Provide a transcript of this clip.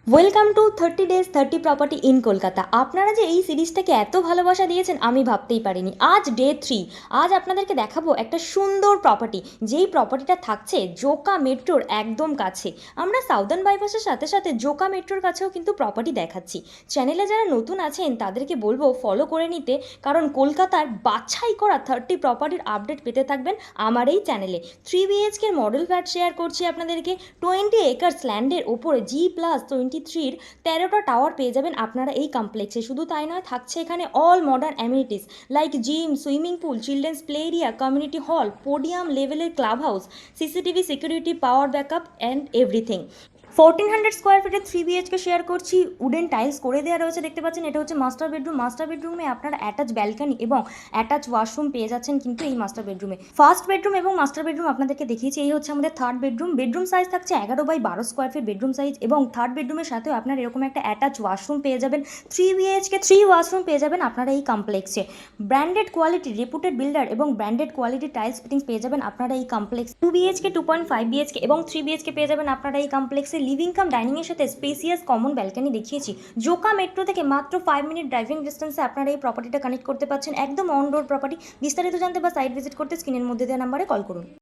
Welcome to 30 days 30 property in Kolkata. আপনারা যে এই সিরিজটাকে এত ভালোবাসা দিয়েছেন আমি ভাবতেই পারিনি। আজ ডে 3। আজ আপনাদেরকে দেখাবো একটা সুন্দর প্রপার্টি, যেই প্রপার্টিটা থাকছে জোকা মেট্রোর একদম কাছে। আমরা সাউদার্ন বাইপাসের সাথে সাথে জোকা মেট্রোর কাছেও কিন্তু প্রপার্টি দেখাচ্ছি। চ্যানেলে যারা নতুন আছেন তাদেরকে বলবো ফলো করে নিতে, কারণ কলকাতার বাছাই করা 30 প্রপার্টির আপডেট পেতে থাকবেন আমার এই চ্যানেলে। 3 BHK মডেল ফ্ল্যাট শেয়ার করছি আপনাদেরকে। 20 একর্স ল্যান্ডের ওপরে G+23-র 13টা টাওয়ার পেয়ে যাবেন আপনারা এই কমপ্লেক্সে। শুধু তাই নয়, থাকছে এখানে all modern amenities like gym, swimming pool, children's play area, community hall, podium লেভেলের club house, CCTV security, power backup and everything. 1400 square ফিটে 3 BHK শেয়ার করছি। উডেন টাইলস করে দেওয়া রয়েছে, দেখতে পাচ্ছেন। এটা হচ্ছে মাস্টার বেডরুম। মাস্টার বেডরুমে আপনারা অ্যাটাচ ব্যালকনি এবং অ্যাটাচ ওয়াশরুম পেয়ে যাচ্ছেন কিন্তু এই মাস্টার বেডরুমে। ফার্স্ট বেডরুম এবং মাস্টার বেডরুম আপনাদেরকে দেখিয়েছি। এই হচ্ছে আমাদের থার্ড বেডরুম। বেডরুম সাইজ থাকছে 11x12 square feet bedroom size, এবং থার্ড বেডরুমের সাথেও আপনার এরকম একটা অ্যাটাচ ওয়াশরুম পেয়ে যাবেন। 3 BHK 3 ওয়াশরুম পেয়ে যাবেন আপনারা এই কমপ্লেক্সে। ব্র্যান্ডেড কোয়ালিটি, রেপুটেড বিল্ডার এবং ব্র্যান্ডেড কোয়ালিটি টাইলস ফিটিংস পেয়ে যাবেন আপনারা এই কমপ্লেক্স। 2 BHK, 2.5 BHK এবং 3 BHK পেয়ে যাবেন আপনারা এই কমপ্লেক্সে। লিভিং কাম ডাইনিং এর সাথে স্পেসিয়াস কমন ব্যালকনি দেখিয়েছি। জোকা মেট্রো থেকে মাত্র 5 মিনিট ড্রাইভিং ডিস্টেন্সে আপনারা এই প্রপার্টিটা কানেক্ট করতে পারছেন। একদম অন রোড প্রপার্টি। বিস্তারিত জানতে বা সাইট ভিজিট করতে স্ক্রিনের মধ্যে দেওয়া নাম্বারে কল করুন।